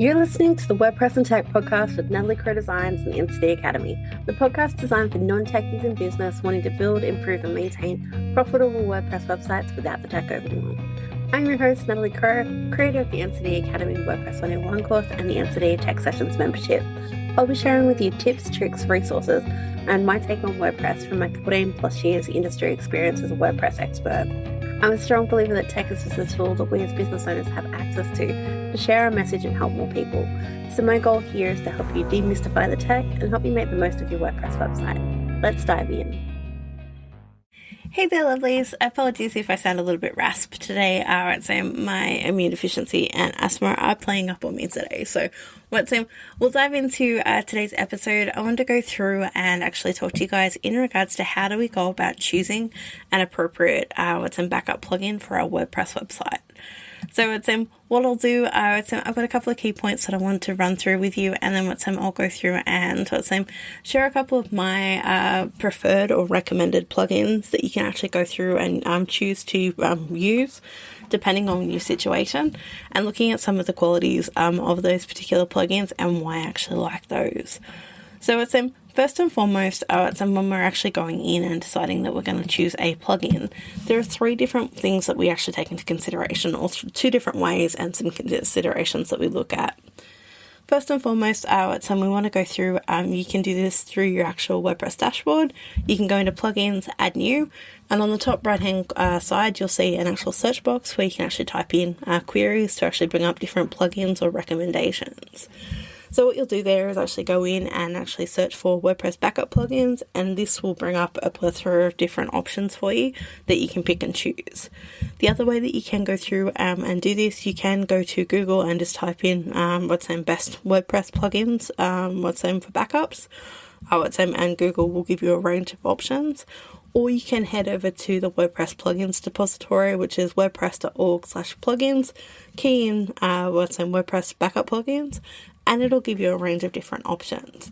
You're listening to the WordPress and Tech podcast with Natalie Crow Designs and the NCD Academy, the podcast designed for non-techies in business wanting to build, improve, and maintain profitable WordPress websites without the tech overwhelm. I'm your host, Natalie Crow, creator of the NCD Academy WordPress 101 course and the NCD Tech Sessions membership. I'll be sharing with you tips, tricks, resources, and my take on WordPress from my 14 plus years industry experience as a WordPress expert. I'm a strong believer that tech is just a tool that we as business owners have access to share our message and help more people. So my goal here is to help you demystify the tech and help you make the most of your WordPress website. Let's dive in. Hey there, lovelies. Apologies if I sound a little bit rasp today. So my immune deficiency and asthma are playing up on me today. So we'll dive into today's episode. I want to go through and actually talk to you guys in regards to how do we go about choosing an appropriate backup plugin for our WordPress website. So what I'll do, I've got a couple of key points that I want to run through with you, and then I'll go through and share a couple of my preferred or recommended plugins that you can actually go through and choose to use depending on your situation, and looking at some of the qualities of those particular plugins and why I actually like those. So first and foremost, when we're actually going in and deciding that we're going to choose a plugin, there are three different things that we actually take into consideration, or two different ways and some considerations that we look at. First and foremost, we want to go through, you can do this through your actual WordPress dashboard. You can go into plugins, add new, and on the top right hand side, you'll see an actual search box where you can actually type in queries to actually bring up different plugins or recommendations. So what you'll do there is actually go in and actually search for WordPress Backup Plugins, and this will bring up a plethora of different options for you that you can pick and choose. The other way that you can go through and do this, you can go to Google and just type in best WordPress plugins, for backups, and Google will give you a range of options. Or you can head over to the WordPress plugins depository, which is wordpress.org/plugins, key in WordPress Backup Plugins, and it'll give you a range of different options.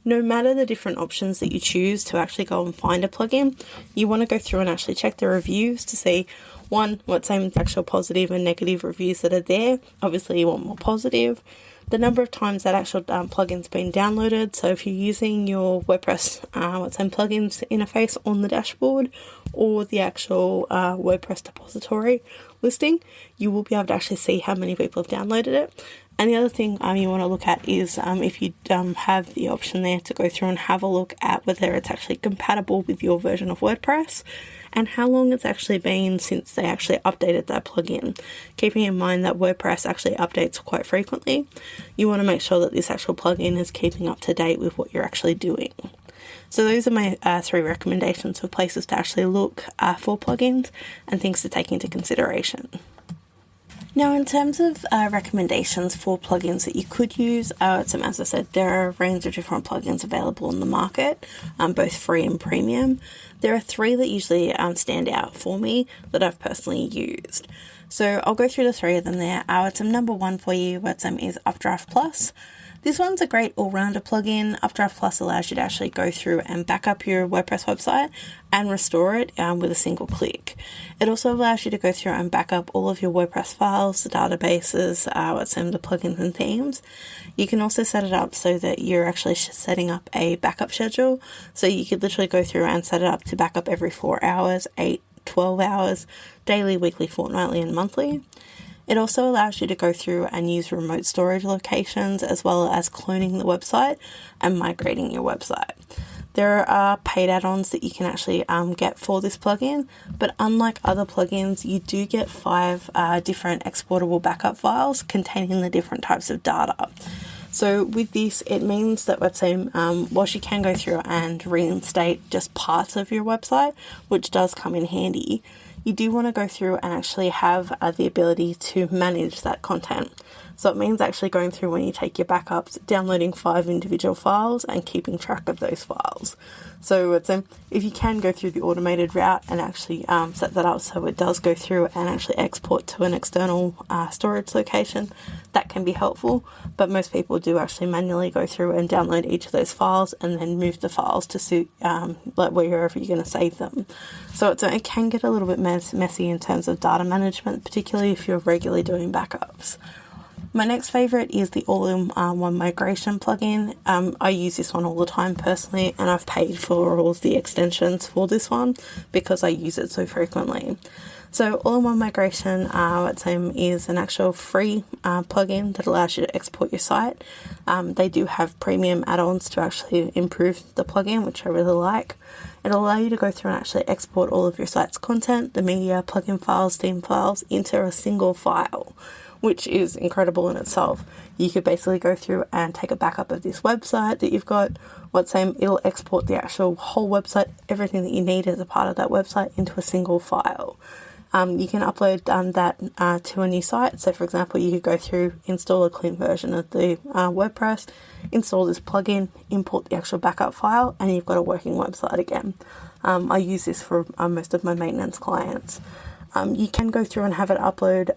No matter the different options that you choose to actually go and find a plugin, you want to go through and actually check the reviews to see, one, the actual positive and negative reviews that are there. Obviously, you want more positive. The number of times that actual plugin's been downloaded. So if you're using your WordPress plugins interface on the dashboard or the actual WordPress depository listing, you will be able to actually see how many people have downloaded it. And the other thing you want to look at is if you have the option there to go through and have a look at whether it's actually compatible with your version of WordPress and how long it's actually been since they actually updated that plugin. Keeping in mind that WordPress actually updates quite frequently, you want to make sure that this actual plugin is keeping up to date with what you're actually doing. So those are my three recommendations for places to actually look for plugins and things to take into consideration. Now, in terms of recommendations for plugins that you could use, as I said, there are a range of different plugins available in the market, both free and premium. There are three that usually stand out for me that I've personally used. So I'll go through the three of them there. Number one for you is UpdraftPlus. This one's a great all-rounder plugin. UpdraftPlus allows you to actually go through and back up your WordPress website and restore it with a single click. It also allows you to go through and back up all of your WordPress files, the databases, the plugins and themes. You can also set it up so that you're actually setting up a backup schedule. So you could literally go through and set it up to back up every 4 hours, 8, 12 hours, daily, weekly, fortnightly, and monthly. It also allows you to go through and use remote storage locations as well as cloning the website and migrating your website. There are paid add-ons that you can actually get for this plugin, but unlike other plugins, you do get 5 different exportable backup files containing the different types of data. So with this, it means that whilst you can go through and reinstate just parts of your website, which does come in handy, you do want to go through and actually have the ability to manage that content. So it means actually going through when you take your backups, downloading 5 individual files and keeping track of those files. So if you can go through the automated route and actually set that up so it does go through and actually export to an external storage location, that can be helpful. But most people do actually manually go through and download each of those files and then move the files to suit wherever you're going to save them. So it can get a little bit messy in terms of data management, particularly if you're regularly doing backups. My next favorite is the all-in-one migration plugin. I use this one all the time personally, and I've paid for all of the extensions for this one because I use it so frequently. So all-in-one migration, is an actual free plugin that allows you to export your site. They do have premium add-ons to actually improve the plugin, which I really like. It'll allow you to go through and actually export all of your site's content, the media, plugin files, theme files, into a single file, which is incredible in itself. You could basically go through and take a backup of this website that you've got. It'll export the actual whole website, everything that you need as a part of that website, into a single file. You can upload that to a new site. So, for example, you could go through, install a clean version of the WordPress, install this plugin, import the actual backup file, and you've got a working website again. I use this for most of my maintenance clients. You can go through and have it upload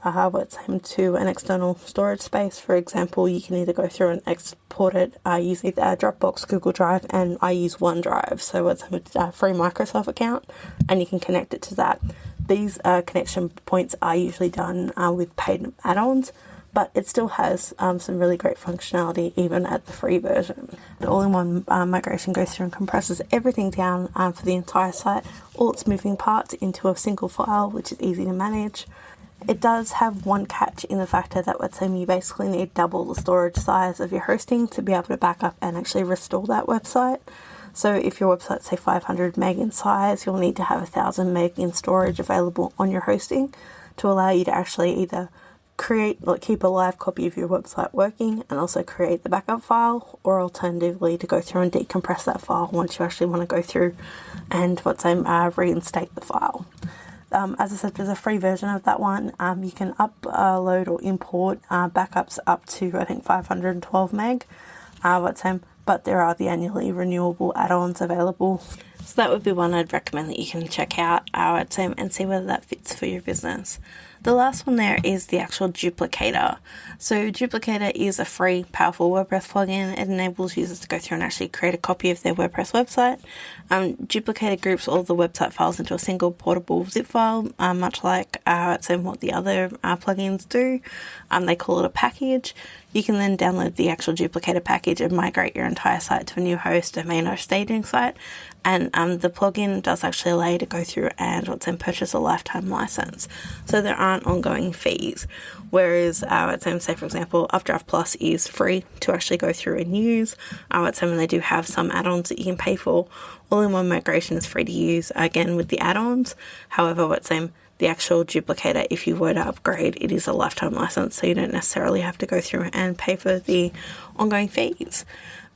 to an external storage space. For example, you can either go through and export it using Dropbox, Google Drive, and I use OneDrive. So it's a free Microsoft account, and you can connect it to that. These connection points are usually done with paid add-ons, but it still has some really great functionality even at the free version. The all-in-one migration goes through and compresses everything down for the entire site, all its moving parts into a single file, which is easy to manage. It does have one catch in the factor that you basically need double the storage size of your hosting to be able to back up and actually restore that website. So if your website's say 500 meg in size, you'll need to have 1000 meg in storage available on your hosting to allow you to actually either keep a live copy of your website working and also create the backup file, or alternatively to go through and decompress that file once you actually want to go through and reinstate the file. As I said, there's a free version of that one. You can upload or import backups up to 512 meg. But there are the annually renewable add-ons available. So that would be one I'd recommend that you can check out and see whether that fits for your business. The last one there is the actual Duplicator. So Duplicator is a free, powerful WordPress plugin. It enables users to go through and actually create a copy of their WordPress website. Duplicator groups all the website files into a single portable zip file, much like what the other plugins do. They call it a package. You can then download the actual Duplicator package and migrate your entire site to a new host, domain, or staging site. And the plugin does actually allow you to go through and purchase a lifetime license. So there aren't ongoing fees. Whereas say for example, UpdraftPlus is free to actually go through and use. And they do have some add-ons that you can pay for. All-in-one migration is free to use, again, with the add-ons. However, the actual Duplicator, if you were to upgrade, it is a lifetime license, so you don't necessarily have to go through and pay for the ongoing fees.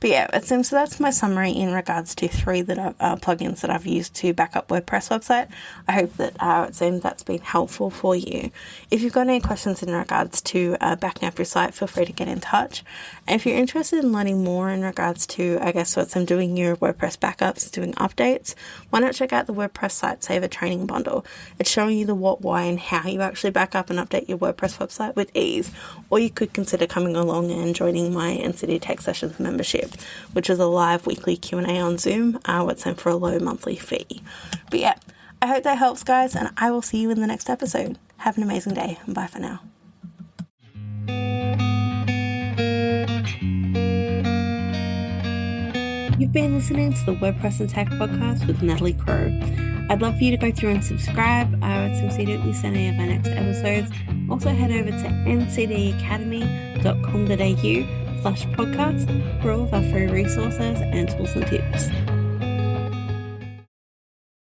But yeah, so that's my summary in regards to 3 plugins that I've used to back up WordPress website. I hope that that's been helpful for you. If you've got any questions in regards to backing up your site, feel free to get in touch. And if you're interested in learning more in regards to, doing your WordPress backups, doing updates, why not check out the WordPress Site Saver training bundle? It's showing you the what, why, and how you actually back up and update your WordPress website with ease. Or you could consider coming along and joining my NCD Tech Sessions membership, which is a live weekly Q&A on Zoom, for a low monthly fee. But yeah, I hope that helps, guys, and I will see you in the next episode. Have an amazing day, and bye for now. You've been listening to the WordPress and Tech podcast with Natalie Crow. I'd love for you to go through and subscribe so you don't miss any of our next episodes. Also head over to ncdacademy.com.au/podcast for all of our free resources and tools and tips.